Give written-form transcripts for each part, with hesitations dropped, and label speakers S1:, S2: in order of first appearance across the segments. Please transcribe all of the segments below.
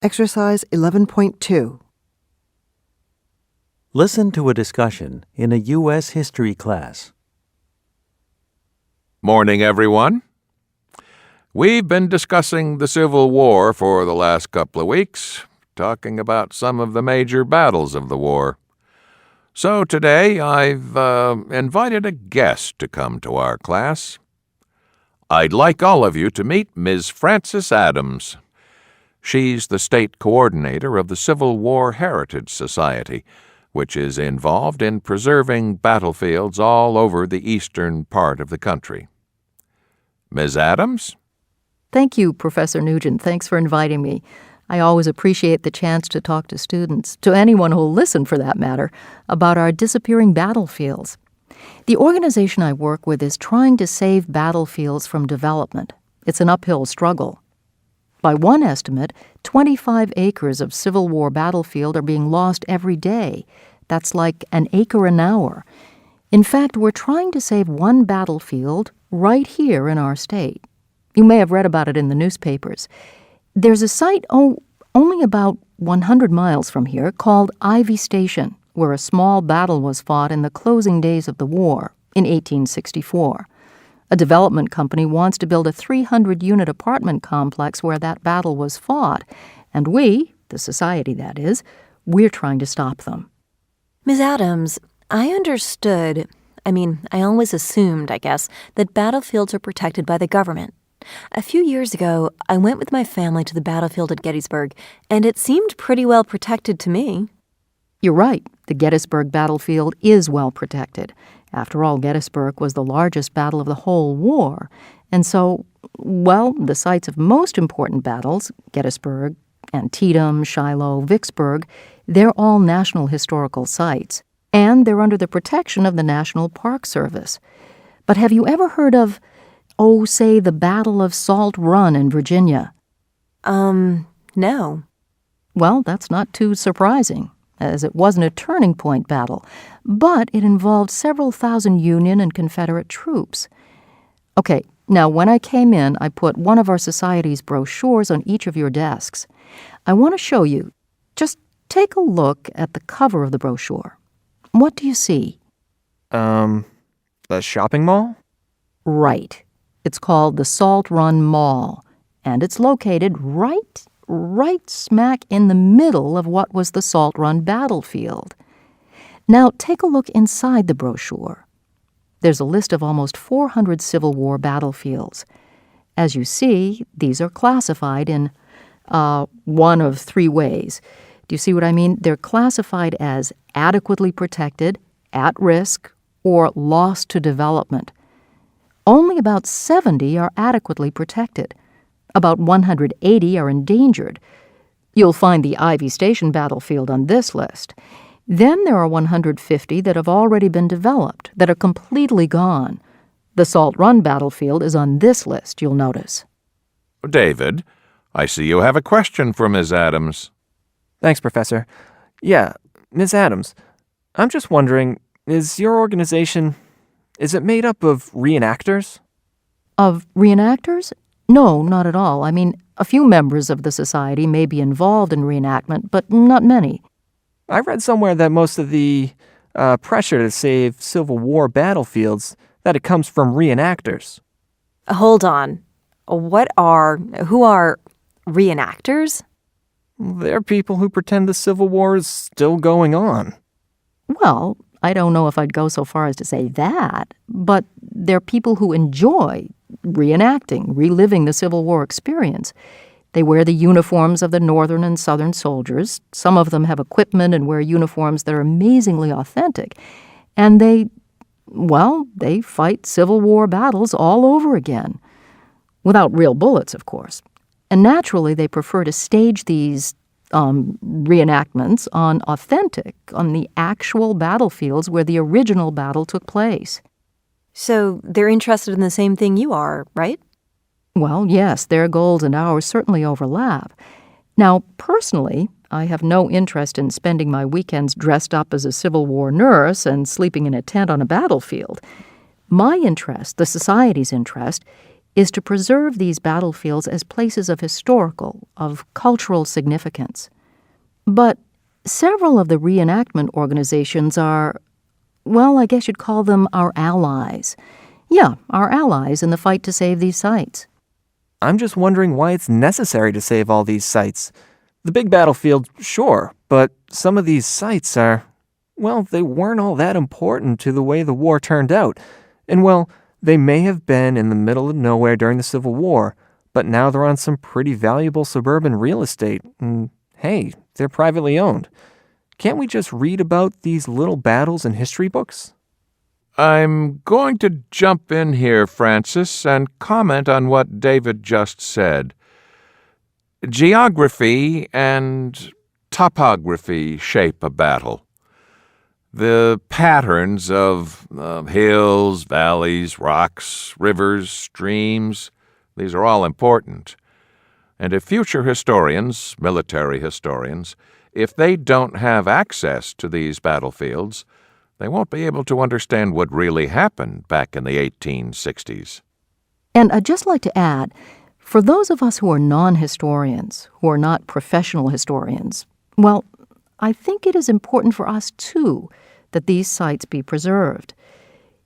S1: Exercise 11.2.
S2: Listen to a discussion in a U.S. history class.
S3: Morning, everyone. We've been discussing the Civil War for the last couple of weeks, talking about some of the major battles of the war. So today I've invited a guest to come to our class. I'd like all of you to meet Ms. Frances Adams. She's the state coordinator of the Civil War Heritage Society, which is involved in preserving battlefields all over the eastern part of the country. Ms. Adams?
S4: Thank you, Professor Nugent. Thanks for inviting me. I always appreciate the chance to talk to students, to anyone who'll listen for that matter, about our disappearing battlefields. The organization I work with is trying to save battlefields from development. It's an uphill struggle. By one estimate, 25 acres of Civil War battlefield are being lost every day. That's like an acre an hour. In fact, we're trying to save one battlefield right here in our state. You may have read about it in the newspapers. There's a site, only about 100 miles from here, called Ivy Station, where a small battle was fought in the closing days of the war in 1864. A development company wants to build a 300-unit apartment complex where that battle was fought, and we, the society that is, we're trying to stop them.
S5: Ms. Adams, I always assumed, I guess, that battlefields are protected by the government. A few years ago, I went with my family to the battlefield at Gettysburg, and it seemed pretty well protected to me.
S4: You're right. The Gettysburg battlefield is well protected. After all, Gettysburg was the largest battle of the whole war. And so, the sites of most important battles, Gettysburg, Antietam, Shiloh, Vicksburg, they're all National Historical Sites. And they're under the protection of the National Park Service. But have you ever heard of, say, the Battle of Salt Run in Virginia?
S5: No.
S4: Well, that's not too surprising, as it wasn't a turning point battle, but it involved several thousand Union and Confederate troops. Okay, now when I came in, I put one of our society's brochures on each of your desks. I want to show you. Just take a look at the cover of the brochure. What do you see?
S6: The shopping mall?
S4: Right. It's called the Salt Run Mall, and it's located right smack in the middle of what was the Salt Run battlefield. Now, take a look inside the brochure. There's a list of almost 400 Civil War battlefields. As you see, these are classified in one of three ways. Do you see what I mean? They're classified as adequately protected, at risk, or lost to development. Only about 70 are adequately protected. About 180 are endangered. You'll find the Ivy Station battlefield on this list. Then there are 150 that have already been developed, that are completely gone. The Salt Run battlefield is on this list, you'll notice.
S3: David, I see you have a question for Ms. Adams.
S6: Thanks, Professor. Yeah, Ms. Adams, I'm just wondering, is your organization, is it made up of reenactors?
S4: Of reenactors? No, not at all. A few members of the society may be involved in reenactment, but not many.
S6: I read somewhere that most of the pressure to save Civil War battlefields, that it comes from reenactors.
S5: Hold on. Who are reenactors?
S6: They're people who pretend the Civil War is still going on.
S4: Well, I don't know if I'd go so far as to say that, but they're people who enjoy reenacting, reliving the Civil War experience. They wear the uniforms of the Northern and Southern soldiers. Some of them have equipment and wear uniforms that are amazingly authentic. And they fight Civil War battles all over again. Without real bullets, of course. And naturally, they prefer to stage these reenactments on the actual battlefields where the original battle took place.
S5: So they're interested in the same thing you are, right?
S4: Well, yes, their goals and ours certainly overlap. Now, personally, I have no interest in spending my weekends dressed up as a Civil War nurse and sleeping in a tent on a battlefield. My interest, the society's interest, is to preserve these battlefields as places of historical, of cultural significance. But several of the reenactment organizations are, well, I guess you'd call them our allies. Yeah, our allies in the fight to save these sites.
S6: I'm just wondering why it's necessary to save all these sites. The big battlefield, sure, but some of these sites are, well, they weren't all that important to the way the war turned out. And, well, they may have been in the middle of nowhere during the Civil War, but now they're on some pretty valuable suburban real estate, and hey, they're privately owned. Can't we just read about these little battles in history books?
S3: I'm going to jump in here, Francis, and comment on what David just said. Geography and topography shape a battle. The patterns of hills, valleys, rocks, rivers, streams, these are all important. And if future historians, military historians, if they don't have access to these battlefields, they won't be able to understand what really happened back in the 1860s.
S4: And I'd just like to add, for those of us who are non-historians, who are not professional historians, well, I think it is important for us, too, that these sites be preserved.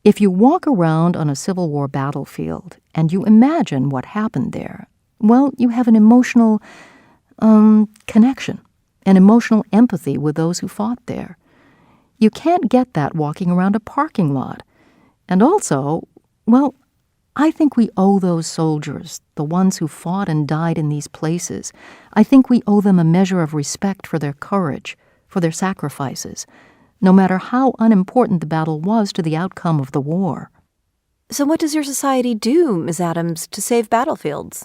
S4: If you walk around on a Civil War battlefield and you imagine what happened there, well, you have an emotional connection, an emotional empathy with those who fought there. You can't get that walking around a parking lot. And also, well, I think we owe those soldiers, the ones who fought and died in these places, I think we owe them a measure of respect for their courage, for their sacrifices, no matter how unimportant the battle was to the outcome of the war.
S5: So what does your society do, Ms. Adams, to save battlefields?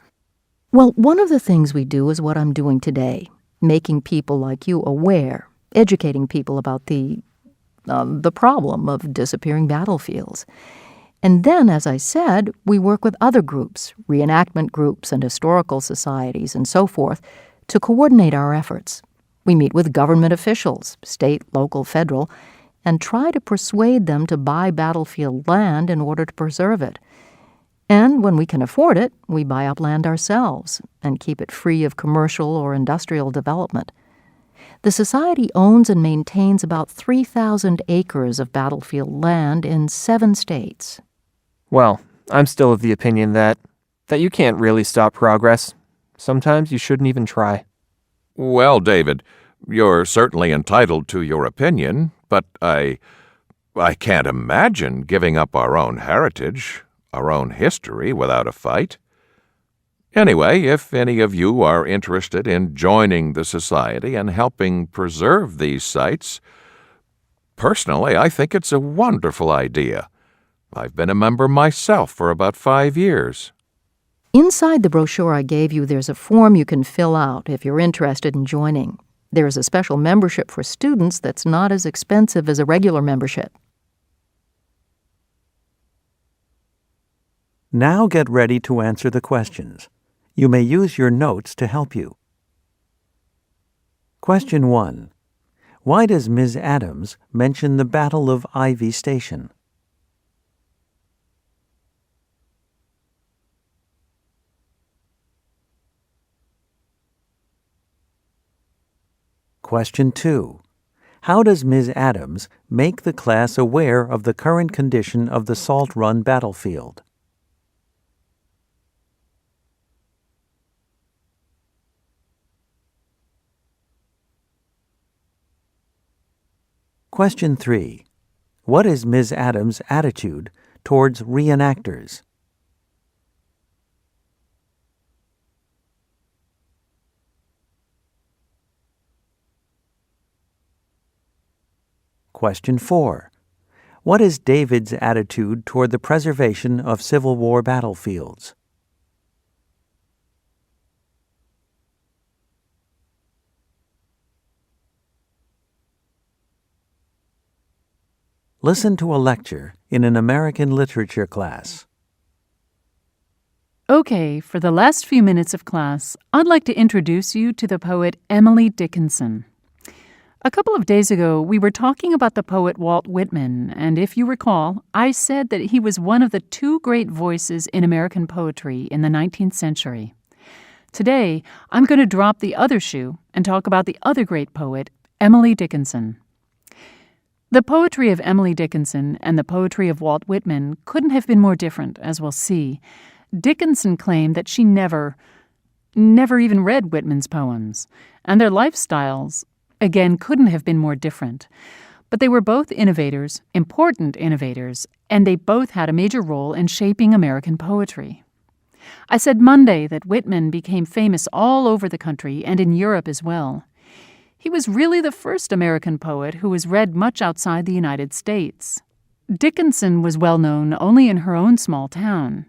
S4: Well, one of the things we do is what I'm doing today, making people like you aware, educating people about the problem of disappearing battlefields. And then, as I said, we work with other groups, reenactment groups and historical societies and so forth, to coordinate our efforts. We meet with government officials, state, local, federal, and try to persuade them to buy battlefield land in order to preserve it. And when we can afford it, we buy up land ourselves and keep it free of commercial or industrial development. The Society owns and maintains about 3,000 acres of battlefield land in 7 states.
S6: Well, I'm still of the opinion that you can't really stop progress. Sometimes you shouldn't even try.
S3: Well, David, you're certainly entitled to your opinion, but I can't imagine giving up our own heritage, our own history, without a fight. Anyway, if any of you are interested in joining the Society and helping preserve these sites, personally, I think it's a wonderful idea. I've been a member myself for about 5 years.
S4: Inside the brochure I gave you, there's a form you can fill out if you're interested in joining. There is a special membership for students that's not as expensive as a regular membership.
S2: Now get ready to answer the questions. You may use your notes to help you. Question 1. Why does Ms. Adams mention the Battle of Ivy Station? Question 2. How does Ms. Adams make the class aware of the current condition of the Salt Run battlefield? Question 3. What is Ms. Adams' attitude towards reenactors? Question 4. What is David's attitude toward the preservation of Civil War battlefields? Listen to a lecture in an American literature class.
S7: Okay, for the last few minutes of class, I'd like to introduce you to the poet Emily Dickinson. A couple of days ago, we were talking about the poet Walt Whitman, and if you recall, I said that he was one of the two great voices in American poetry in the 19th century. Today, I'm going to drop the other shoe and talk about the other great poet, Emily Dickinson. The poetry of Emily Dickinson and the poetry of Walt Whitman couldn't have been more different, as we'll see. Dickinson claimed that she never even read Whitman's poems, and their lifestyles, again, couldn't have been more different. But they were both innovators, important innovators, and they both had a major role in shaping American poetry. I said Monday that Whitman became famous all over the country and in Europe as well. He was really the first American poet who was read much outside the United States. Dickinson was well known only in her own small town.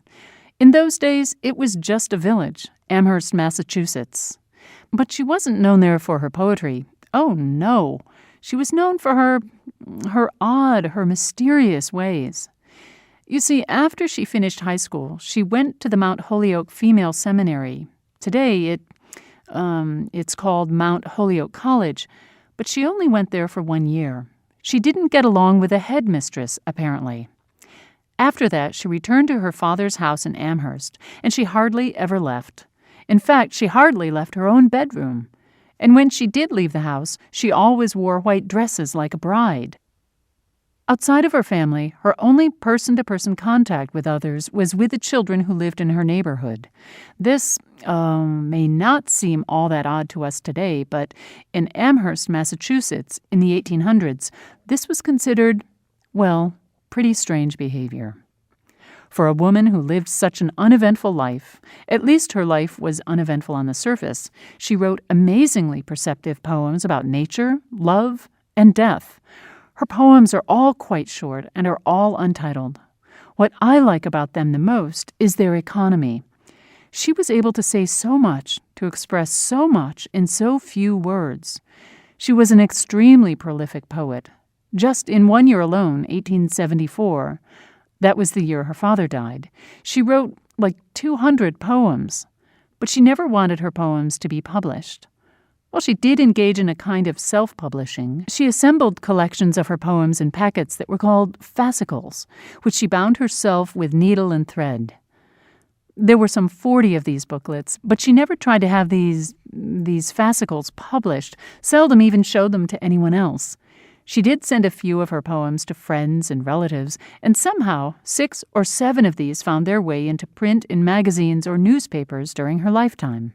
S7: In those days, it was just a village, Amherst, Massachusetts. But she wasn't known there for her poetry. Oh, no. She was known for her odd, her mysterious ways. You see, after she finished high school, she went to the Mount Holyoke Female Seminary. Today, it's called Mount Holyoke College, but she only went there for 1 year. She didn't get along with the headmistress, apparently. After that, she returned to her father's house in Amherst, and she hardly ever left. In fact, she hardly left her own bedroom. And when she did leave the house, she always wore white dresses like a bride. Outside of her family, her only person-to-person contact with others was with the children who lived in her neighborhood. This may not seem all that odd to us today, but in Amherst, Massachusetts, in the 1800s, this was considered, well, pretty strange behavior. For a woman who lived such an uneventful life, at least her life was uneventful on the surface, she wrote amazingly perceptive poems about nature, love, and death. Her poems are all quite short and are all untitled. What I like about them the most is their economy. She was able to say so much, to express so much in so few words. She was an extremely prolific poet. Just in 1 year alone, 1874, that was the year her father died, she wrote like 200 poems, but she never wanted her poems to be published. While she did engage in a kind of self-publishing, she assembled collections of her poems in packets that were called fascicles, which she bound herself with needle and thread. There were some 40 of these booklets, but she never tried to have these fascicles published, seldom even showed them to anyone else. She did send a few of her poems to friends and relatives, and somehow 6 or 7 of these found their way into print in magazines or newspapers during her lifetime.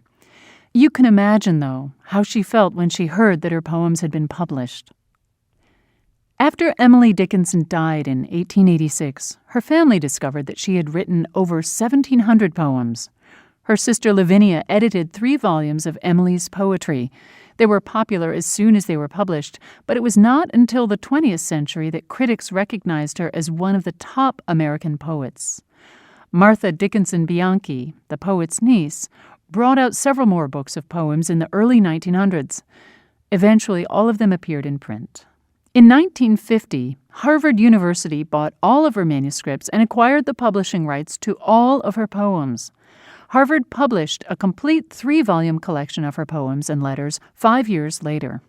S7: You can imagine, though, how she felt when she heard that her poems had been published. After Emily Dickinson died in 1886, her family discovered that she had written over 1,700 poems. Her sister Lavinia edited 3 volumes of Emily's poetry. They were popular as soon as they were published, but it was not until the 20th century that critics recognized her as one of the top American poets. Martha Dickinson Bianchi, the poet's niece, brought out several more books of poems in the early 1900s. Eventually, all of them appeared in print. In 1950, Harvard University bought all of her manuscripts and acquired the publishing rights to all of her poems. Harvard published a complete 3-volume collection of her poems and letters 5 years later.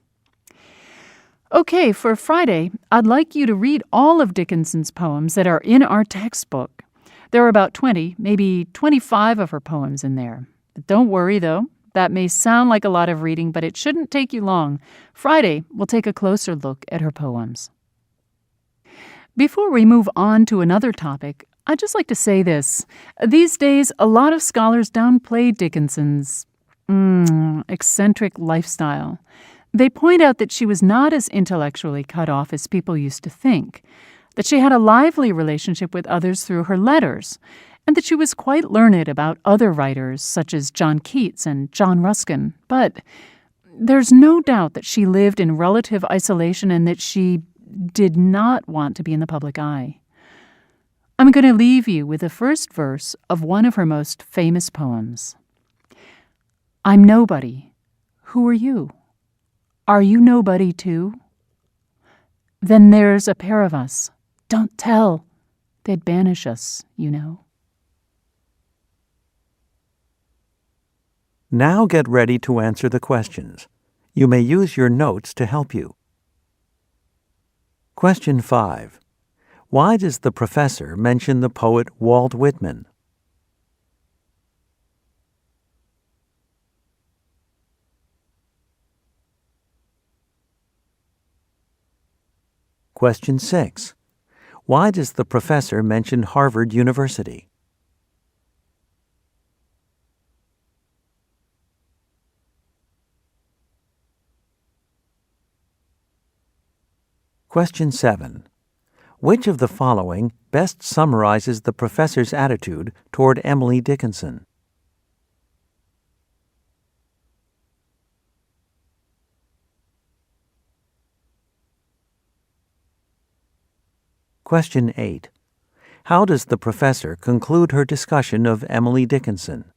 S7: Okay, for Friday, I'd like you to read all of Dickinson's poems that are in our textbook. There are about 20, maybe 25 of her poems in there. But don't worry, though. That may sound like a lot of reading, but it shouldn't take you long. Friday, we'll take a closer look at her poems. Before we move on to another topic, I'd just like to say this. These days, a lot of scholars downplay Dickinson's eccentric lifestyle. They point out that she was not as intellectually cut off as people used to think, that she had a lively relationship with others through her letters, and that she was quite learned about other writers such as John Keats and John Ruskin. But there's no doubt that she lived in relative isolation and that she did not want to be in the public eye. I'm going to leave you with the first verse of one of her most famous poems. I'm nobody. Who are you? Are you nobody too? Then there's a pair of us. Don't tell. They'd banish us, you know.
S2: Now get ready to answer the questions. You may use your notes to help you. Question 5. Why does the professor mention the poet Walt Whitman? Question 6. Why does the professor mention Harvard University? Question 7. Which of the following best summarizes the professor's attitude toward Emily Dickinson? Question 8. How does the professor conclude her discussion of Emily Dickinson?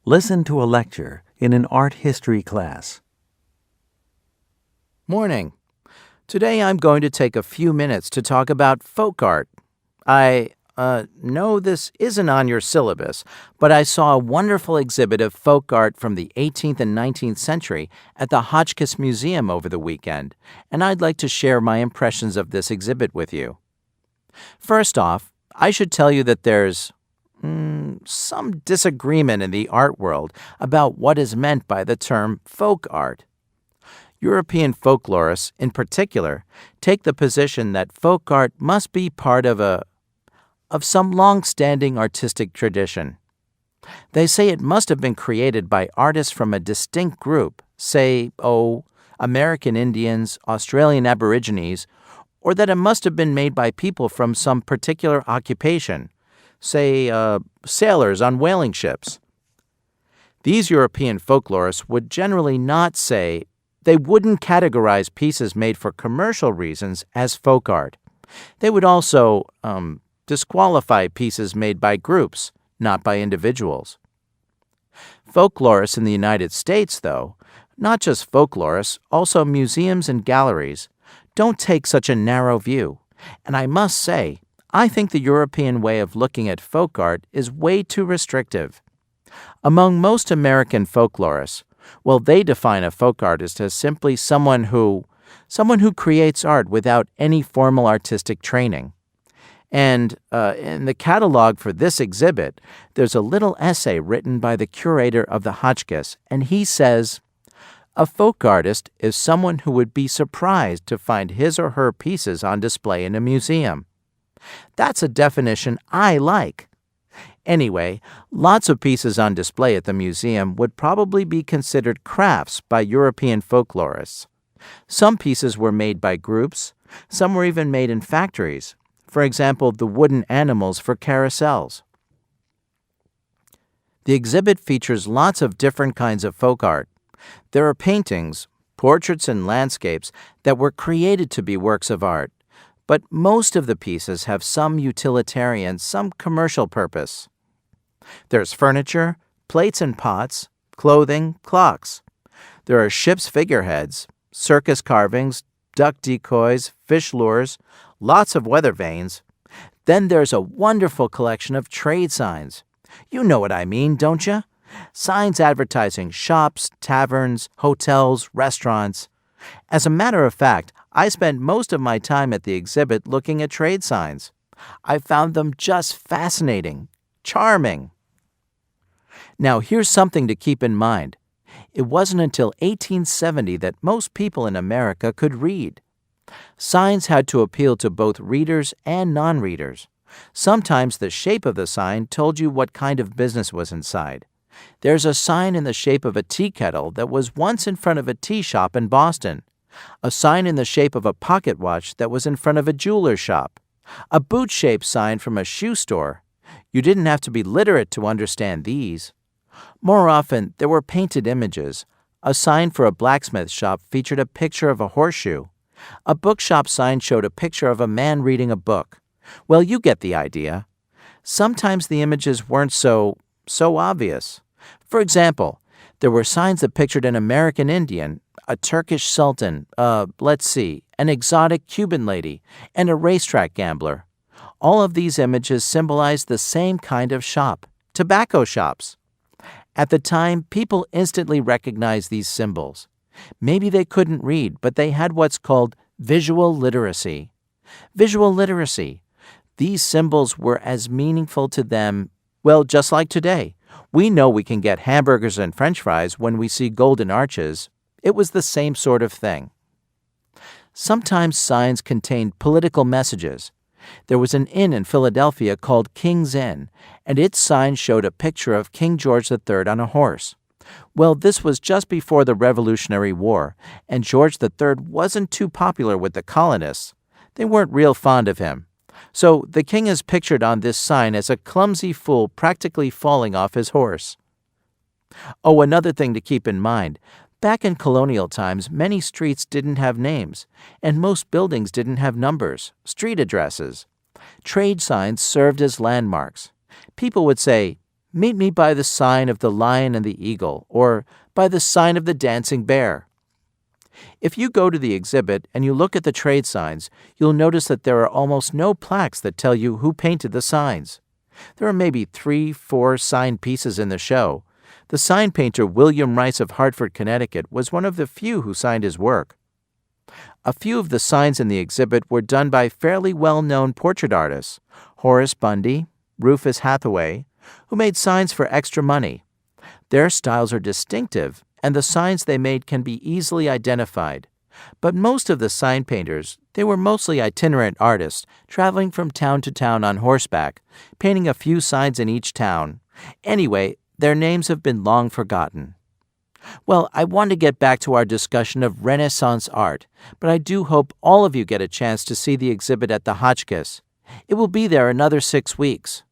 S2: Listen to a lecture in an art history class.
S8: Morning. Today I'm going to take a few minutes to talk about folk art. I know this isn't on your syllabus, but I saw a wonderful exhibit of folk art from the 18th and 19th century at the Hotchkiss Museum over the weekend, and I'd like to share my impressions of this exhibit with you. First off, I should tell you that there's some disagreement in the art world about what is meant by the term folk art. European folklorists, in particular, take the position that folk art must be part of some long-standing artistic tradition. They say it must have been created by artists from a distinct group, say, American Indians, Australian Aborigines, or that it must have been made by people from some particular occupation, say, sailors on whaling ships. These European folklorists would generally not say they wouldn't categorize pieces made for commercial reasons as folk art. They would also disqualify pieces made by groups, not by individuals. Folklorists in the United States, though, not just folklorists, also museums and galleries, don't take such a narrow view, and I must say, I think the European way of looking at folk art is way too restrictive. Among most American folklorists, they define a folk artist as simply someone who creates art without any formal artistic training. And in the catalog for this exhibit, there's a little essay written by the curator of the Hotchkiss, and he says, "A folk artist is someone who would be surprised to find his or her pieces on display in a museum." That's a definition I like. Anyway, lots of pieces on display at the museum would probably be considered crafts by European folklorists. Some pieces were made by groups, some were even made in factories. For example, the wooden animals for carousels. The exhibit features lots of different kinds of folk art. There are paintings, portraits, and landscapes that were created to be works of art, but most of the pieces have some utilitarian, some commercial purpose. There's furniture, plates and pots, clothing, clocks. There are ships' figureheads, circus carvings, duck decoys, fish lures, lots of weather vanes. Then there's a wonderful collection of trade signs. You know what I mean, don't you? Signs advertising shops, taverns, hotels, restaurants. As a matter of fact, I spent most of my time at the exhibit looking at trade signs. I found them just fascinating, charming. Now, here's something to keep in mind. It wasn't until 1870 that most people in America could read. Signs had to appeal to both readers and non-readers. Sometimes the shape of the sign told you what kind of business was inside. There's a sign in the shape of a tea kettle that was once in front of a tea shop in Boston. A sign in the shape of a pocket watch that was in front of a jeweler's shop. A boot-shaped sign from a shoe store. You didn't have to be literate to understand these. More often, there were painted images. A sign for a blacksmith shop featured a picture of a horseshoe. A bookshop sign showed a picture of a man reading a book. Well, you get the idea. Sometimes the images weren't so obvious. For example, there were signs that pictured an American Indian, a Turkish sultan, an exotic Cuban lady, and a racetrack gambler. All of these images symbolize the same kind of shop, tobacco shops. At the time, people instantly recognized these symbols. Maybe they couldn't read, but they had what's called visual literacy. Visual literacy. These symbols were as meaningful to them, well, just like today. We know we can get hamburgers and French fries when we see golden arches. It was the same sort of thing. Sometimes signs contained political messages. There was an inn in Philadelphia called King's Inn, and its sign showed a picture of King George III on a horse. Well, this was just before the Revolutionary War, and George III wasn't too popular with the colonists. They weren't real fond of him. So the king is pictured on this sign as a clumsy fool practically falling off his horse. Oh, another thing to keep in mind. Back in colonial times, many streets didn't have names, and most buildings didn't have numbers, street addresses. Trade signs served as landmarks. People would say, "Meet me by the sign of the Lion and the Eagle," or "by the sign of the Dancing Bear." If you go to the exhibit and you look at the trade signs, you'll notice that there are almost no plaques that tell you who painted the signs. There are maybe 3-4 sign pieces in the show. The sign painter William Rice of Hartford, Connecticut, was one of the few who signed his work. A few of the signs in the exhibit were done by fairly well-known portrait artists, Horace Bundy, Rufus Hathaway, who made signs for extra money. Their styles are distinctive, and the signs they made can be easily identified. But most of the sign painters, they were mostly itinerant artists, traveling from town to town on horseback, painting a few signs in each town. Anyway, their names have been long forgotten. Well, I want to get back to our discussion of Renaissance art, but I do hope all of you get a chance to see the exhibit at the Hotchkiss. It will be there another 6 weeks.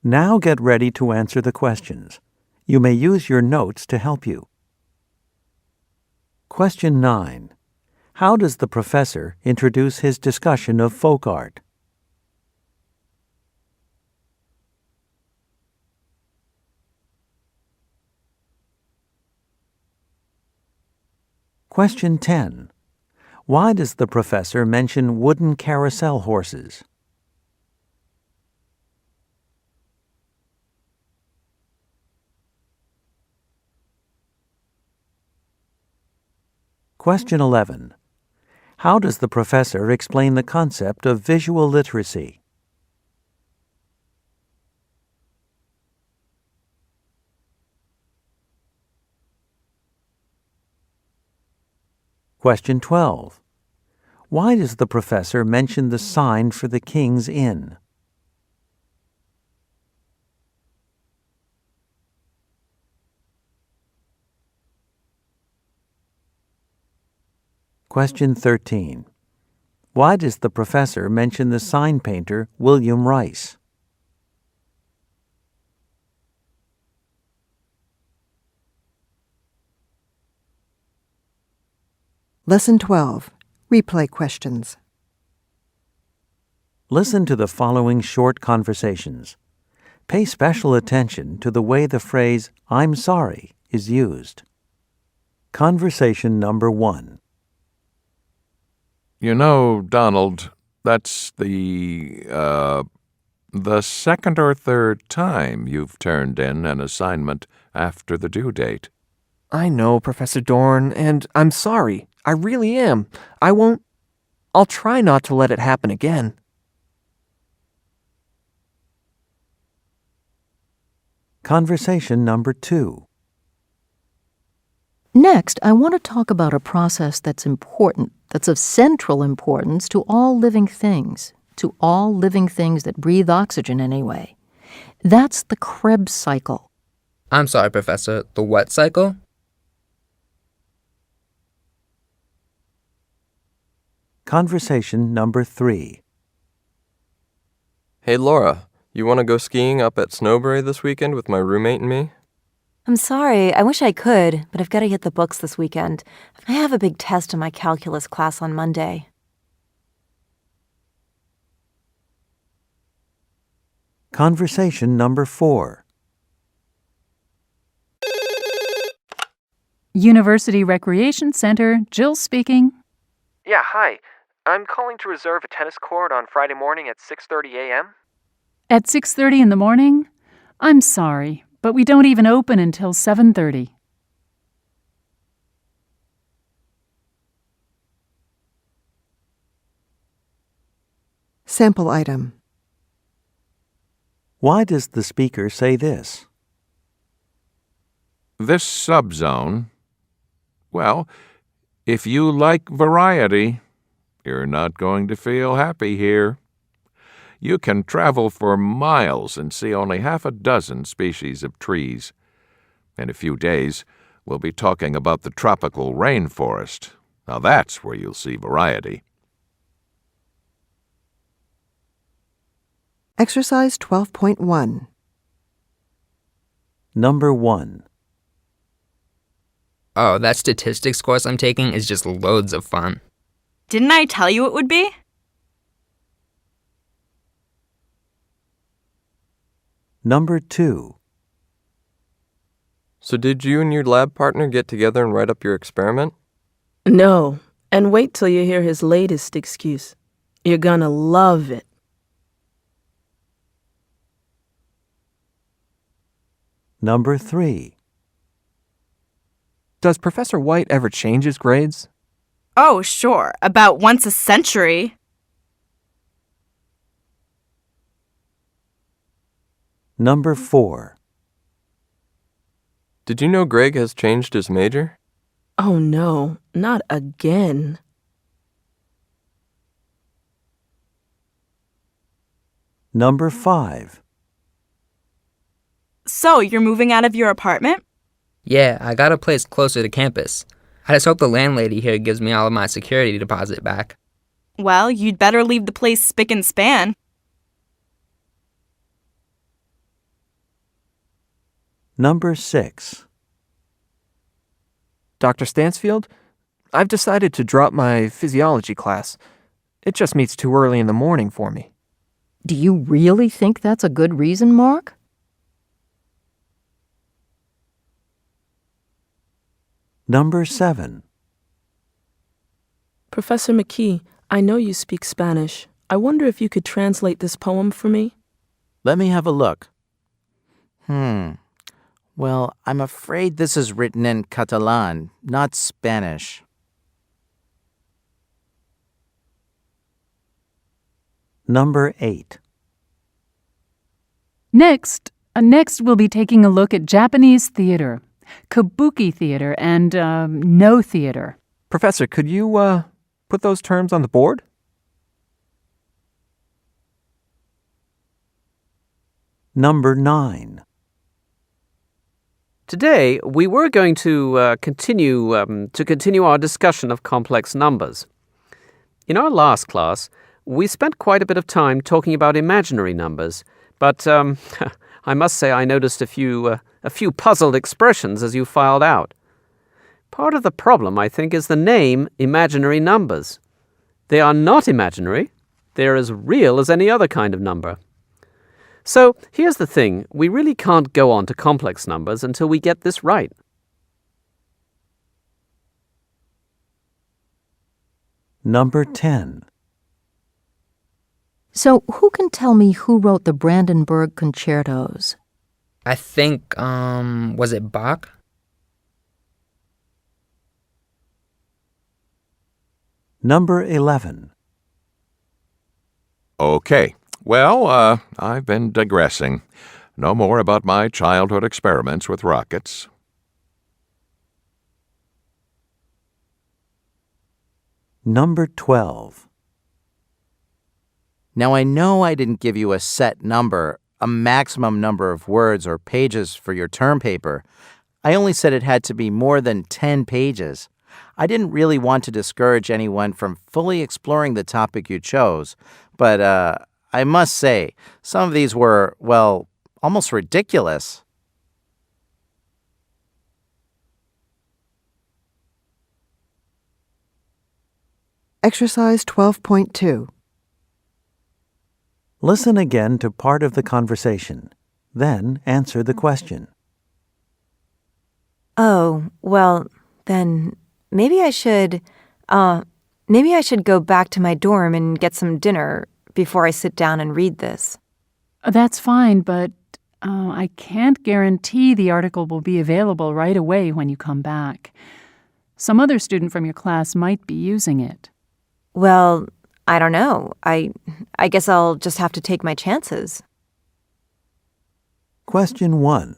S2: Now get ready to answer the questions. You may use your notes to help you. Question 9. How does the professor introduce his discussion of folk art? Question 10. Why does the professor mention wooden carousel horses? Question 11. How does the professor explain the concept of visual literacy? Question 12. Why does the professor mention the sign for the King's Inn? Question 13. Why does the professor mention the sign painter William Rice?
S1: Lesson 12. Replay questions.
S2: Listen to the following short conversations. Pay special attention to the way the phrase "I'm sorry" is used. Conversation number 1.
S3: You know, Donald, that's the second or third time you've turned in an assignment after the due date.
S6: I know, Professor Dorn, and I'm sorry. I really am. I'll try not to let it happen again.
S2: Conversation number 2.
S4: Next, I want to talk about a process that's important, that's of central importance to all living things that breathe oxygen anyway. That's the Krebs cycle.
S9: I'm sorry, Professor, the what cycle?
S2: Conversation number 3.
S10: Hey, Laura, you want to go skiing up at Snowberry this weekend with my roommate and me?
S5: I'm sorry, I wish I could, but I've got to get the books this weekend. I have a big test in my calculus class on Monday.
S2: Conversation number 4.
S7: University Recreation Center, Jill speaking.
S6: Yeah, hi.
S11: I'm calling to reserve a tennis court on Friday morning at 6:30 a.m.
S7: At 6:30 in the morning? I'm sorry, but we don't even open until 7:30.
S1: Sample item.
S2: Why does the speaker say this?
S3: This subzone, well, if you like variety, you're not going to feel happy here. You can travel for miles and see only half a dozen species of trees. In a few days, we'll be talking about the tropical rainforest. Now that's where you'll see variety.
S1: Exercise 12.1.
S2: Number 1.
S9: Oh, that statistics course I'm taking is just loads of fun.
S12: Didn't I tell you it would be?
S2: Number 2.
S10: So did you and your lab partner get together and write up your experiment?
S13: No, and wait till you hear his latest excuse. You're gonna love it.
S2: Number 3.
S6: Does Professor White ever change his grades?
S12: Oh, sure. About once a century.
S2: Number 4.
S10: Did you know Greg has changed his major?
S13: Oh no, not again.
S2: Number 5.
S12: So, you're moving out of your apartment?
S9: Yeah, I got a place closer to campus. I just hope the landlady here gives me all of my security deposit back.
S12: Well, you'd better leave the place spick and span.
S2: Number 6.
S6: Dr. Stansfield, I've decided to drop my physiology class. It just meets too early in the morning for me.
S4: Do you really think that's a good reason, Mark?
S2: Number 7.
S13: Professor McKee, I know you speak Spanish. I wonder if you could translate this poem for me?
S8: Let me have a look. Well, I'm afraid this is written in Catalan, not Spanish.
S2: Number 8.
S7: Next we'll be taking a look at Japanese theater, kabuki theater, and no theater.
S6: Professor, could you put those terms on the board?
S2: Number 9.
S14: Today, we were going to continue our discussion of complex numbers. In our last class, we spent quite a bit of time talking about imaginary numbers, but I must say I noticed a few puzzled expressions as you filed out. Part of the problem, I think, is the name imaginary numbers. They are not imaginary. They are as real as any other kind of number. So, here's the thing. We really can't go on to complex numbers until we get this right.
S2: Number 10.
S4: So, who can tell me who wrote the Brandenburg concertos?
S9: I think, was it Bach?
S2: Number 11.
S3: Okay. Well, I've been digressing. No more about my childhood experiments with rockets.
S2: Number 12.
S8: Now, I know I didn't give you a set number, a maximum number of words or pages for your term paper. I only said it had to be more than 10 pages. I didn't really want to discourage anyone from fully exploring the topic you chose, but I must say, some of these were, well, almost ridiculous.
S1: Exercise 12.2.
S2: Listen again to part of the conversation. Then answer the question.
S5: Oh, well, then maybe I should, Maybe I should go back to my dorm and get some dinner before I sit down and read this.
S7: That's fine, but I can't guarantee the article will be available right away when you come back. Some other student from your class might be using it.
S5: Well, I don't know. I guess I'll just have to take my chances.
S2: Question 1.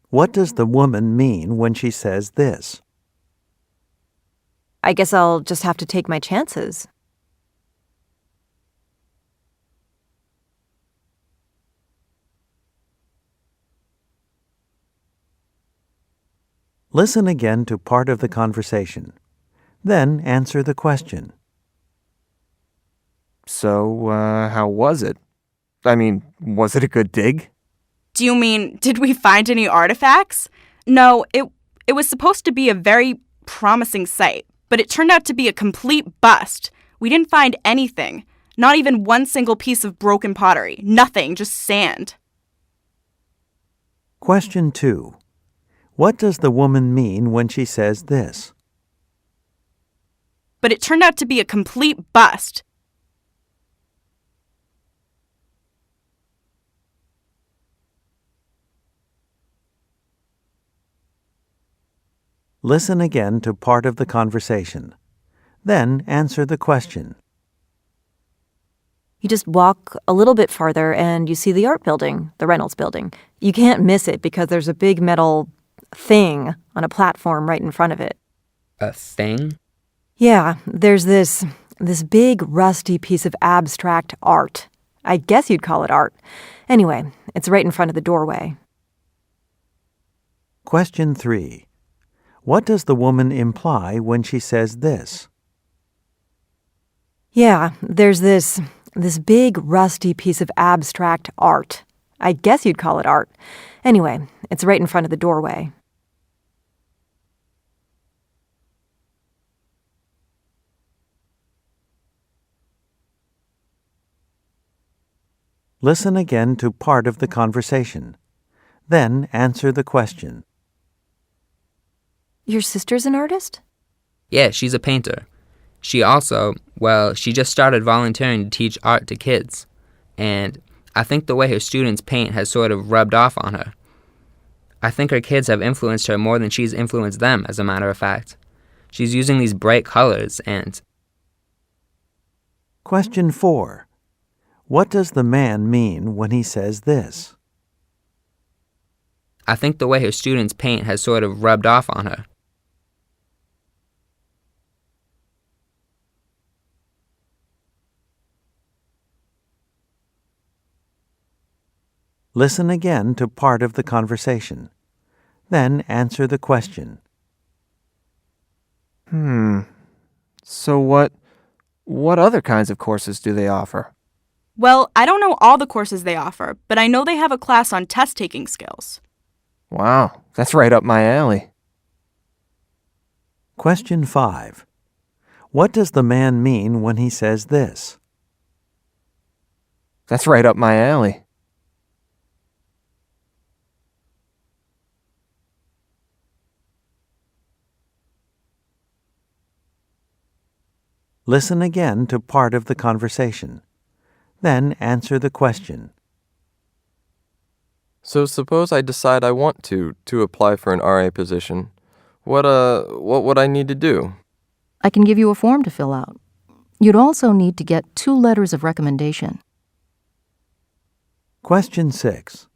S2: What does the woman mean when she says this?
S5: I guess I'll just have to take my chances.
S2: Listen again to part of the conversation. Then answer the question.
S6: So, how was it? I mean, was it a good dig?
S12: Do you mean, did we find any artifacts? No, it was supposed to be a very promising site, but it turned out to be a complete bust. We didn't find anything. Not even one single piece of broken pottery. Nothing, just sand.
S2: Question 2. What does the woman mean when she says this?
S12: But it turned out to be a complete bust.
S2: Listen again to part of the conversation. Then answer the question.
S5: You just walk a little bit farther and you see the art building, the Reynolds building. You can't miss it because there's a big metal thing on a platform right in front of it.
S9: A thing?
S5: Yeah, there's this big rusty piece of abstract art. I guess you'd call it art. Anyway, it's right in front of the doorway.
S2: Question 3. What does the woman imply when she says this?
S5: Yeah, there's this big rusty piece of abstract art. I guess you'd call it art. Anyway, it's right in front of the doorway.
S2: Listen again to part of the conversation. Then answer the question.
S5: Your sister's an artist?
S9: Yeah, she's a painter. She just started volunteering to teach art to kids. And I think the way her students paint has sort of rubbed off on her. I think her kids have influenced her more than she's influenced them, as a matter of fact. She's using these bright colors and...
S2: Question 4. What does the man mean when he says this?
S9: I think the way her students paint has sort of rubbed off on her.
S2: Listen again to part of the conversation. Then answer the question.
S6: So what other kinds of courses do they offer?
S12: Well, I don't know all the courses they offer, but I know they have a class on test-taking skills.
S6: Wow, that's right up my alley.
S2: Question 5. What does the man mean when he says this?
S6: That's right up my alley.
S2: Listen again to part of the conversation. Then answer the question.
S10: So suppose I decide I want to apply for an RA position. What would I need to do?
S4: I can give you a form to fill out. You'd also need to get 2 letters of recommendation.
S2: Question 6.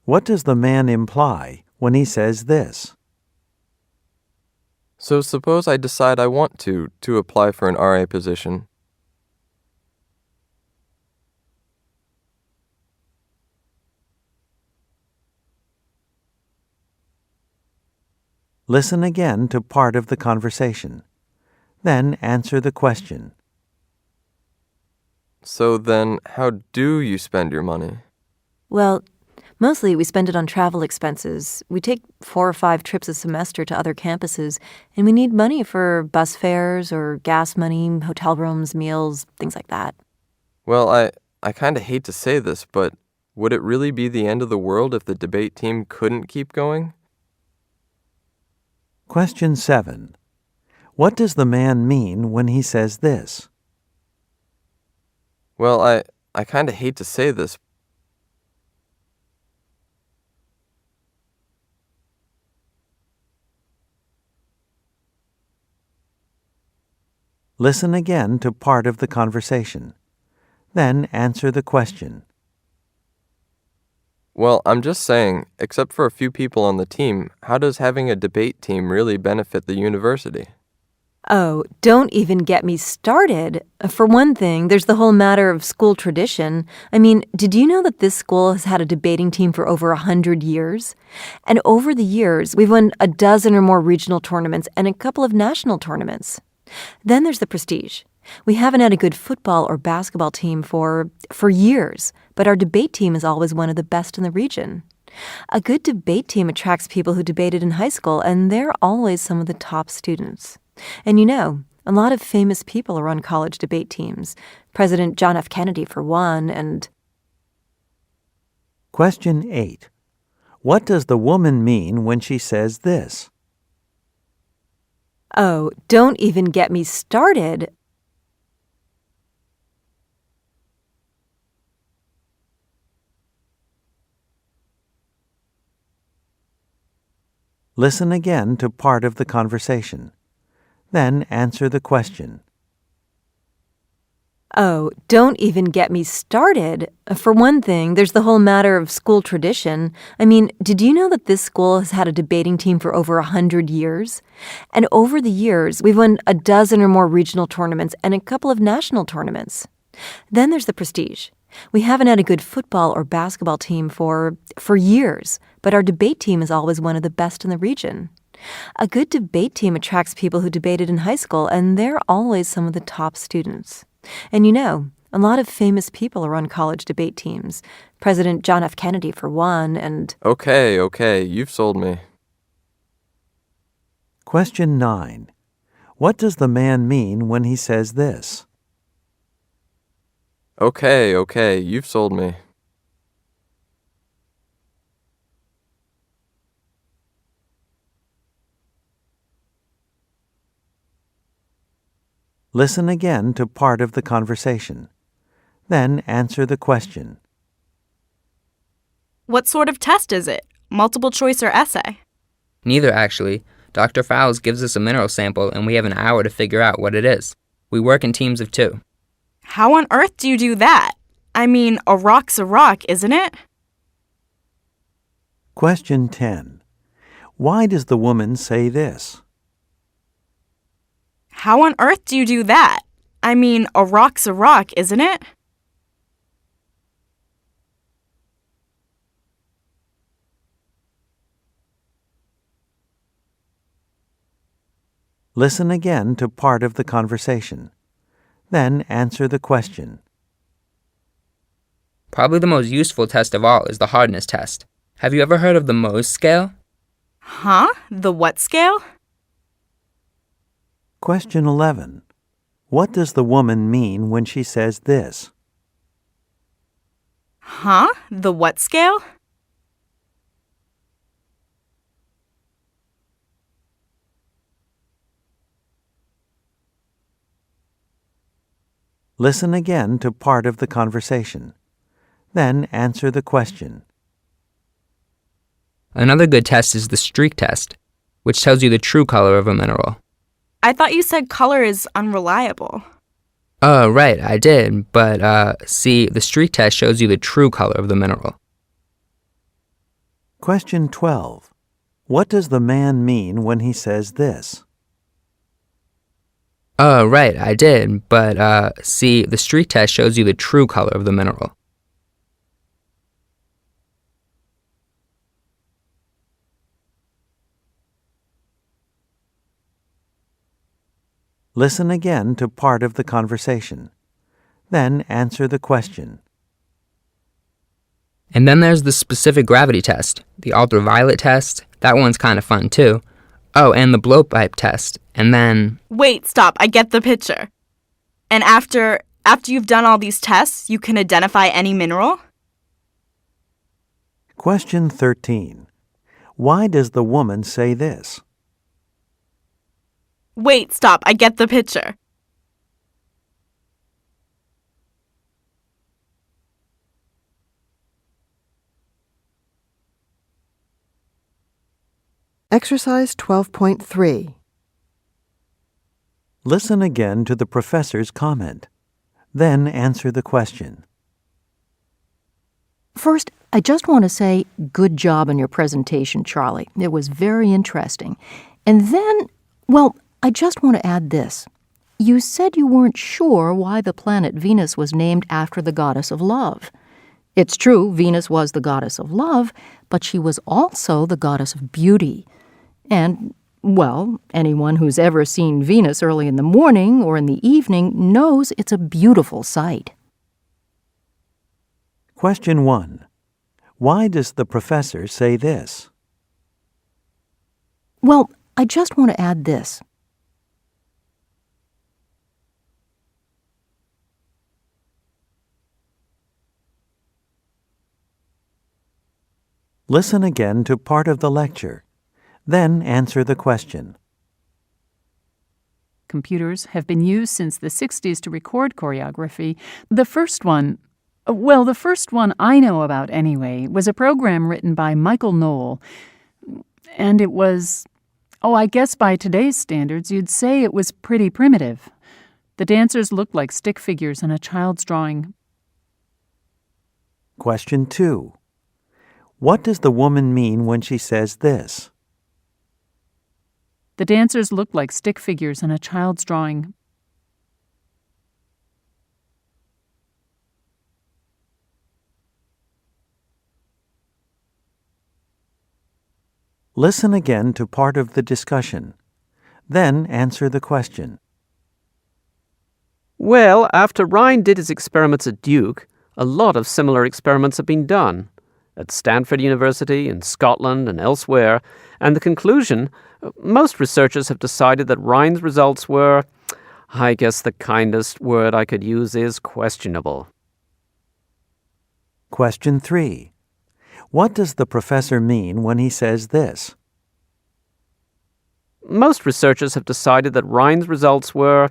S2: What does the man imply when he says this?
S10: So suppose I decide I want to apply for an RA position.
S2: Listen again to part of the conversation. Then answer the question.
S10: So then, how do you spend your money?
S5: Well, mostly we spend it on travel expenses. We take 4 or 5 trips a semester to other campuses, and we need money for bus fares or gas money, hotel rooms, meals, things like that.
S10: Well, I kind of hate to say this, but would it really be the end of the world if the debate team couldn't keep going?
S2: Question 7. What does the man mean when he says this?
S10: Well, I kind of hate to say this.
S2: Listen again to part of the conversation. Then answer the question.
S10: Well, I'm just saying, except for a few people on the team, how does having a debate team really benefit the university?
S5: Oh, don't even get me started. For one thing, there's the whole matter of school tradition. I mean, did you know that this school has had a debating team for over 100 years? And over the years, we've won a dozen or more regional tournaments and a couple of national tournaments. Then there's the prestige. We haven't had a good football or basketball team for years, but our debate team is always one of the best in the region. A good debate team attracts people who debated in high school, and they're always some of the top students. And you know, a lot of famous people are on college debate teams. President John F. Kennedy, for one, and...
S2: Question 8. What does the woman mean when she says this?
S5: Oh, don't even get me started.
S2: Listen again to part of the conversation. Then answer the question.
S5: Oh, don't even get me started. For one thing, there's the whole matter of school tradition. I mean, did you know that this school has had a debating team for over 100 years? And over the years, we've won a dozen or more regional tournaments and a couple of national tournaments. Then there's the prestige. We haven't had a good football or basketball team for years, but our debate team is always one of the best in the region. A good debate team attracts people who debated in high school, and they're always some of the top students. And you know, a lot of famous people are on college debate teams. President John F. Kennedy, for one, and...
S10: Okay, you've sold me.
S2: Question 9. What does the man mean when he says this?
S10: Okay, you've sold me.
S2: Listen again to part of the conversation. Then answer the question.
S12: What sort of test is it? Multiple choice or essay?
S9: Neither, actually. Dr. Fowles gives us a mineral sample and we have an hour to figure out what it is. We work in teams of 2.
S12: How on earth do you do that? I mean, a rock's a rock, isn't it?
S2: Question 10. Why does the woman say this?
S12: How on earth do you do that? I mean, a rock's a rock, isn't it?
S2: Listen again to part of the conversation. Then answer the question.
S9: Probably the most useful test of all is the hardness test. Have you ever heard of the Mohs scale?
S12: Huh? The what scale?
S2: Question 11. What does the woman mean when she says this?
S12: Huh? The what scale?
S2: Listen again to part of the conversation. Then answer the question.
S9: Another good test is the streak test, which tells you the true color of a mineral.
S12: I thought you said color is unreliable.
S9: Oh, right, I did, but see, the streak test shows you the true color of the mineral.
S2: Question 12. What does the man mean when he says this?
S9: Oh, right, I did, but see, the streak test shows you the true color of the mineral.
S2: Listen again to part of the conversation. Then answer the question.
S9: And then there's the specific gravity test, the ultraviolet test. That one's kind of fun, too. Oh, and the blowpipe test. And then...
S12: Wait, stop. I get the picture. And after you've done all these tests, you can identify any mineral?
S2: Question 13. Why does the woman say this?
S12: Wait, stop. I get the picture.
S1: Exercise 12.3.
S2: Listen again to the professor's comment. Then answer the question.
S4: First, I just want to say good job on your presentation, Charlie. It was very interesting. And then, well, I just want to add this. You said you weren't sure why the planet Venus was named after the goddess of love. It's true, Venus was the goddess of love, but she was also the goddess of beauty. And, well, anyone who's ever seen Venus early in the morning or in the evening knows it's a beautiful sight.
S2: Question 1. Why does the professor say this?
S4: Well, I just want to add this.
S2: Listen again to part of the lecture. Then answer the question.
S7: Computers have been used since the 60s to record choreography. The first one I know about anyway, was a program written by Michael Knoll. And it was, I guess by today's standards, you'd say it was pretty primitive. The dancers looked like stick figures in a child's drawing.
S2: Question 2. What does the woman mean when she says this?
S7: The dancers looked like stick figures in a child's drawing.
S2: Listen again to part of the discussion. Then answer the question.
S14: Well, after Ryan did his experiments at Duke, a lot of similar experiments have been done at Stanford University, in Scotland, and elsewhere, and the conclusion, most researchers have decided that Ryan's results were, I guess the kindest word I could use is questionable.
S2: Question 3. What does the professor mean when he says this?
S14: Most researchers have decided that Ryan's results were,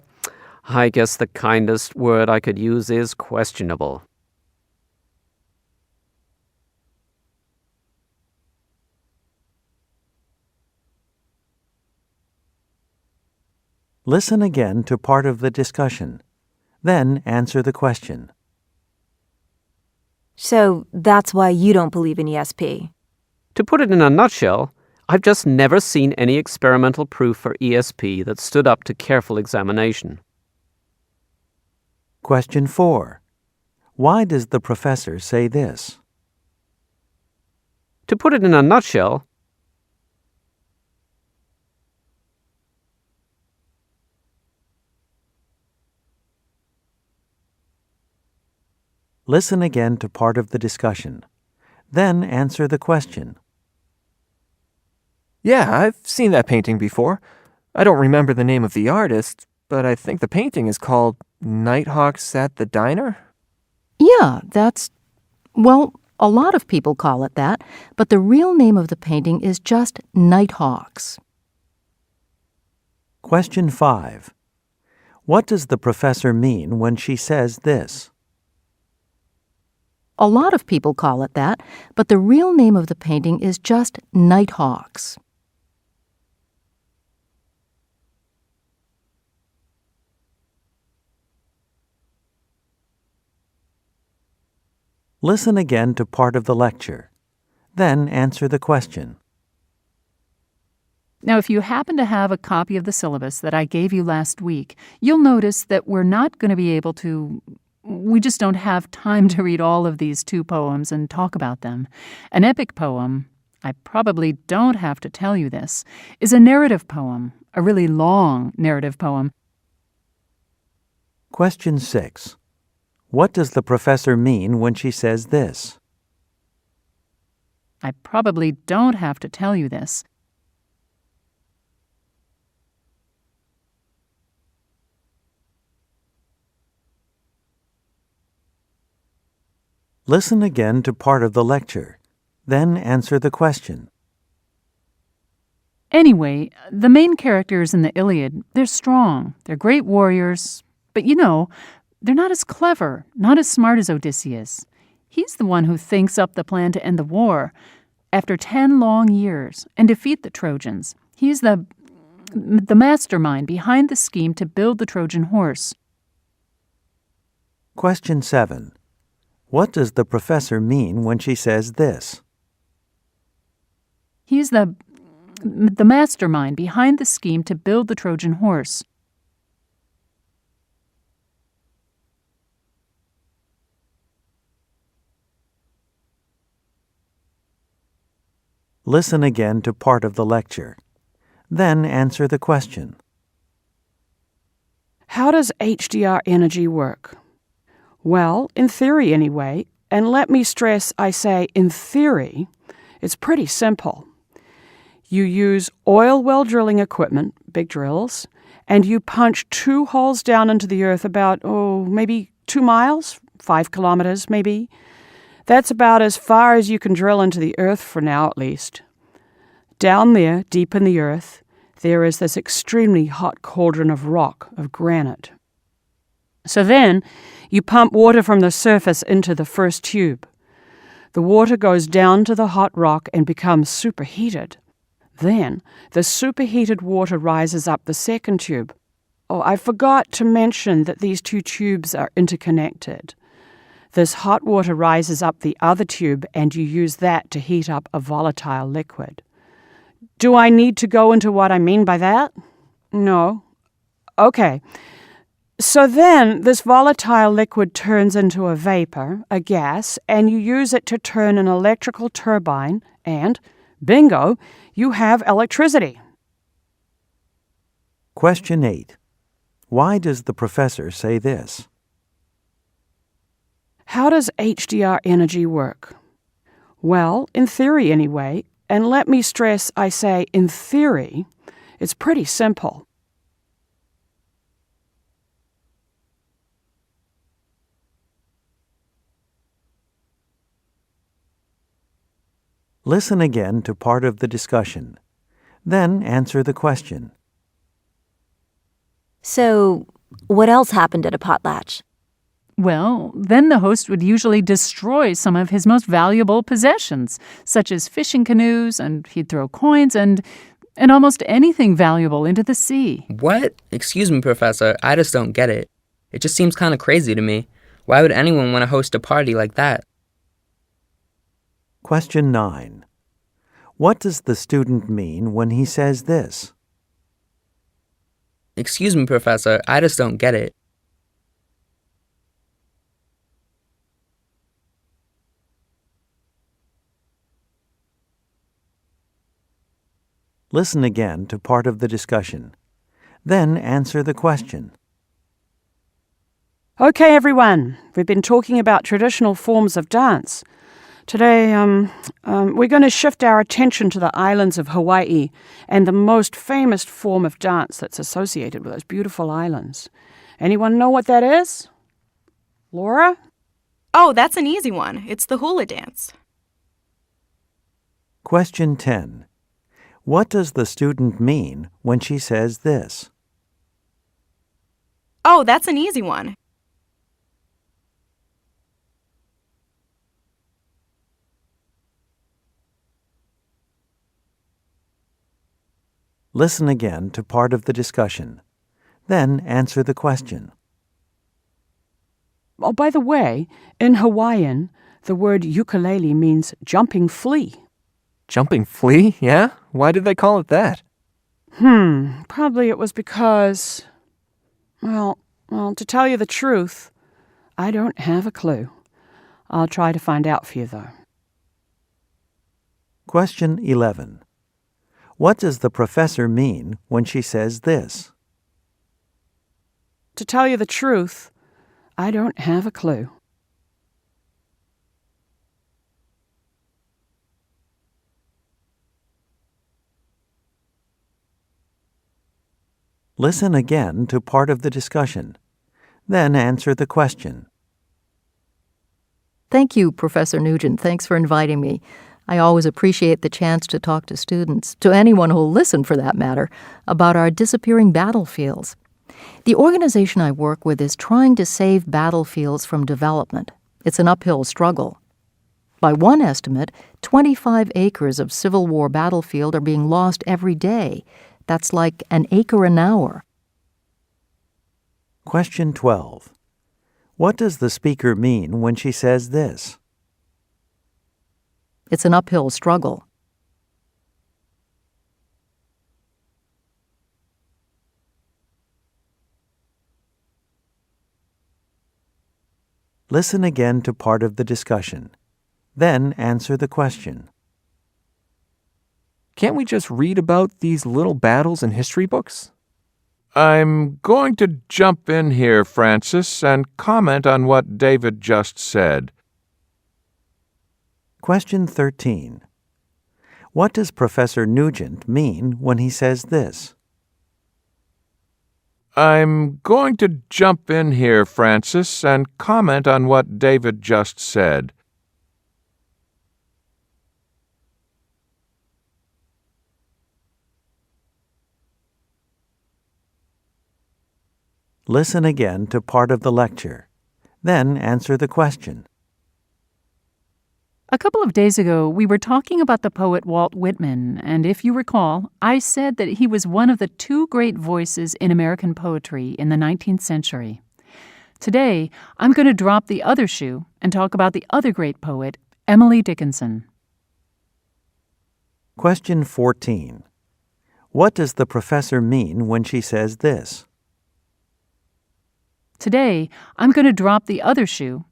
S14: I guess the kindest word I could use is questionable.
S2: Listen again to part of the discussion. Then answer the question.
S5: So that's why you don't believe in ESP.
S14: To put it in a nutshell, I've just never seen any experimental proof for ESP that stood up to careful examination.
S2: Question 4. Why does the professor say this?
S14: To put it in a nutshell,
S2: Listen again to part of the discussion. Then answer the question.
S6: Yeah, I've seen that painting before. I don't remember the name of the artist, but I think the painting is called Nighthawks at the Diner?
S4: Yeah, a lot of people call it that, but the real name of the painting is just Nighthawks.
S2: Question 5. What does the professor mean when she says this?
S4: A lot of people call it that, but the real name of the painting is just Nighthawks.
S2: Listen again to part of the lecture. Then answer the question.
S7: Now, if you happen to have a copy of the syllabus that I gave you last week, you'll notice that we're not going to be able to... We just don't have time to read all of these 2 poems and talk about them. An epic poem, I probably don't have to tell you this, is a narrative poem, a really long narrative poem.
S2: Question 6. What does the professor mean when she says this?
S7: I probably don't have to tell you this.
S2: Listen again to part of the lecture. Then answer the question.
S7: Anyway, the main characters in the Iliad, they're strong. They're great warriors. But they're not as clever, not as smart as Odysseus. He's the one who thinks up the plan to end the war after 10 long years and defeat the Trojans. He's the mastermind behind the scheme to build the Trojan horse.
S2: Question 7. What does the professor mean when she says this?
S7: He's the mastermind behind the scheme to build the Trojan horse.
S2: Listen again to part of the lecture. Then answer the question.
S15: How does HDR energy work? Well, in theory anyway, and let me stress I say in theory, it's pretty simple. You use oil well drilling equipment, big drills, and you punch 2 holes down into the earth about, maybe 2 miles, 5 kilometers maybe. That's about as far as you can drill into the earth for now at least. Down there, deep in the earth, there is this extremely hot cauldron of rock, of granite. So then, you pump water from the surface into the first tube. The water goes down to the hot rock and becomes superheated. Then, the superheated water rises up the second tube. I forgot to mention that these 2 tubes are interconnected. This hot water rises up the other tube and you use that to heat up a volatile liquid. Do I need to go into what I mean by that? No. Okay. So then this volatile liquid turns into a vapor, a gas, and you use it to turn an electrical turbine and, bingo, you have electricity.
S2: Question 8. Why does the professor say this?
S15: How does HDR energy work? Well, in theory anyway, and let me stress I say in theory, it's pretty simple.
S2: Listen again to part of the discussion. Then answer the question.
S5: So, what else happened at a potlatch?
S7: Well, then the host would usually destroy some of his most valuable possessions, such as fishing canoes, and he'd throw coins and almost anything valuable into the sea.
S9: What? Excuse me, Professor, I just don't get it. It just seems kind of crazy to me. Why would anyone want to host a party like that?
S2: Question 9. What does the student mean when he says this?
S9: Excuse me, Professor, I just don't get it.
S2: Listen again to part of the discussion. Then answer the question.
S15: Okay, everyone, we've been talking about traditional forms of dance. Today, we're going to shift our attention to the islands of Hawaii and the most famous form of dance that's associated with those beautiful islands. Anyone know what that is? Laura?
S12: Oh, that's an easy one. It's the hula dance.
S2: Question 10. What does the student mean when she says this?
S12: Oh, that's an easy one.
S2: Listen again to part of the discussion. Then answer the question.
S15: Oh, by the way, in Hawaiian, the word ukulele means jumping flea.
S6: Jumping flea? Yeah? Why did they call it that?
S15: Probably it was because, well, to tell you the truth, I don't have a clue. I'll try to find out for you, though.
S2: Question 11. What does the professor mean when she says this?
S15: To tell you the truth, I don't have a clue.
S2: Listen again to part of the discussion. Then answer the question.
S4: Thank you, Professor Nugent. Thanks for inviting me. I always appreciate the chance to talk to students, to anyone who'll listen for that matter, about our disappearing battlefields. The organization I work with is trying to save battlefields from development. It's an uphill struggle. By one estimate, 25 acres of Civil War battlefield are being lost every day. That's like an acre an hour.
S2: Question 12. What does the speaker mean when she says this?
S4: It's an uphill struggle.
S2: Listen again to part of the discussion. Then answer the question.
S6: Can't we just read about these little battles in history books?
S3: I'm going to jump in here, Francis, and comment on what David just said.
S2: Question 13. What does Professor Nugent mean when he says this?
S3: I'm going to jump in here, Francis, and comment on what David just said.
S2: Listen again to part of the lecture. Then answer the question.
S7: A couple of days ago, we were talking about the poet Walt Whitman, and if you recall, I said that he was one of the two great voices in American poetry in the 19th century. Today, I'm going to drop the other shoe and talk about the other great poet, Emily Dickinson.
S2: Question 14. What does the professor mean when she says this?
S7: Today, I'm going to drop the other shoe.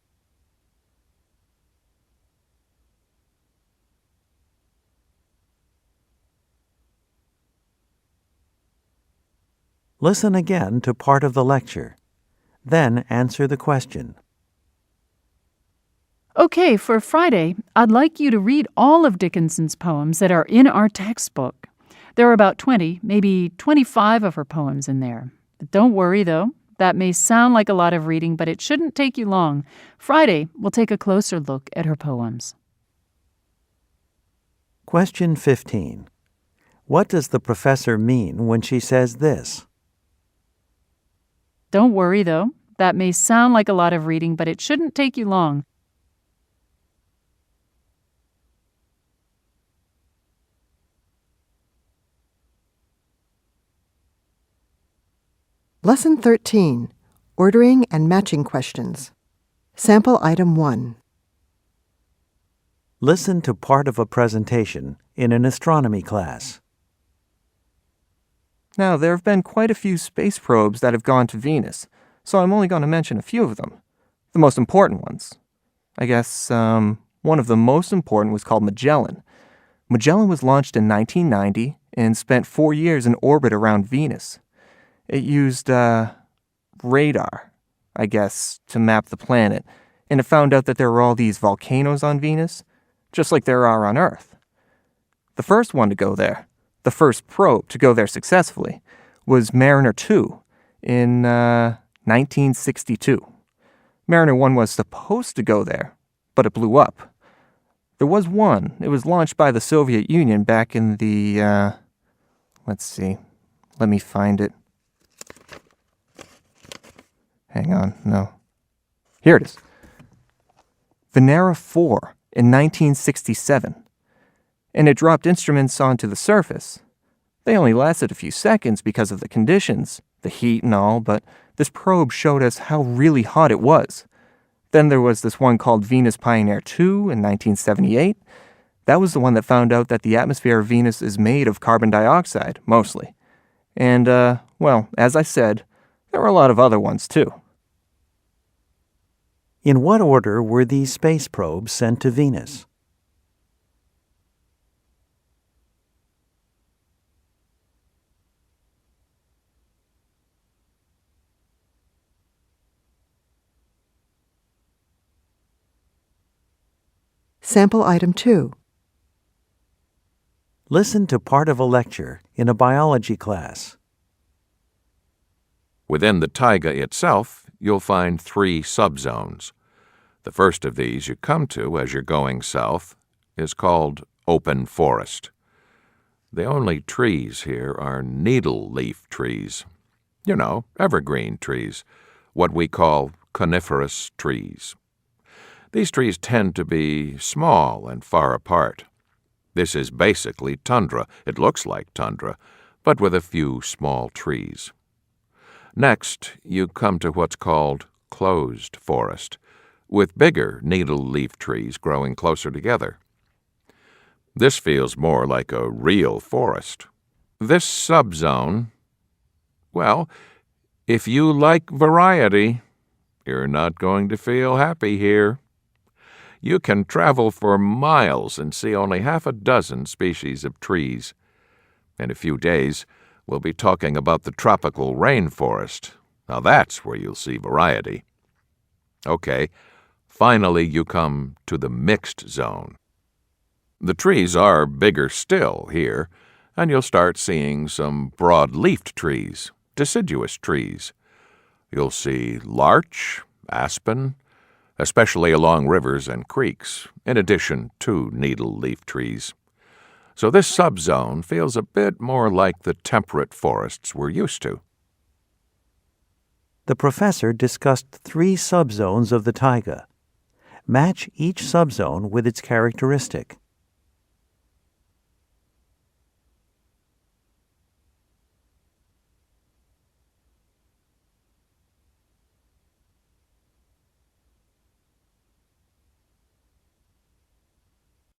S2: Listen again to part of the lecture. Then answer the question.
S7: Okay, for Friday, I'd like you to read all of Dickinson's poems that are in our textbook. There are about 20, maybe 25 of her poems in there. But don't worry, though. That may sound like a lot of reading, but it shouldn't take you long. Friday, we'll take a closer look at her poems.
S2: Question 15. What does the professor mean when she says this?
S7: Don't worry, though. That may sound like a lot of reading, but it shouldn't take you long.
S1: Lesson 13. Ordering and matching questions. Sample Item 1.
S2: Listen to part of a presentation in an astronomy class.
S6: Now, there have been quite a few space probes that have gone to Venus, so I'm only going to mention a few of them. The most important ones. I guess one of the most important was called Magellan. Magellan was launched in 1990 and spent 4 years in orbit around Venus. It used radar, I guess, to map the planet, and it found out that there were all these volcanoes on Venus, just like there are on Earth. The first one to go there, the first probe to go there successfully, was Mariner 2 in 1962. Mariner 1 was supposed to go there, but it blew up. There was one. It was launched by the Soviet Union back in the, let's see, let me find it. Hang on, no. Here it is. Venera 4 in 1967. And it dropped instruments onto the surface. They only lasted a few seconds because of the conditions, the heat and all, but this probe showed us how really hot it was. Then there was this one called Venus Pioneer 2 in 1978. That was the one that found out that the atmosphere of Venus is made of carbon dioxide, mostly. And, well, as I said, there were a lot of other ones, too.
S2: In what order were these space probes sent to Venus?
S1: Sample Item 2.
S2: Listen to part of a lecture in a biology class.
S3: Within the taiga itself, you'll find 3 subzones. The first of these you come to as you're going south, is called open forest. The only trees here are needle-leaf trees. You know, evergreen trees, what we call coniferous trees. These trees tend to be small and far apart. This is basically tundra. It looks like tundra, but with a few small trees. Next, you come to what's called closed forest, with bigger needle-leaf trees growing closer together. This feels more like a real forest. This subzone, well, if you like variety, you're not going to feel happy here. You can travel for miles and see only half a dozen species of trees. In a few days, we'll be talking about the tropical rainforest. Now that's where you'll see variety. Okay, finally you come to the mixed zone. The trees are bigger still here, and you'll start seeing some broad-leafed trees, deciduous trees. You'll see larch, aspen, especially along rivers and creeks, in addition to needle-leaf trees. So this subzone feels a bit more like the temperate forests we're used to.
S2: The professor discussed 3 subzones of the taiga. Match each subzone with its characteristic.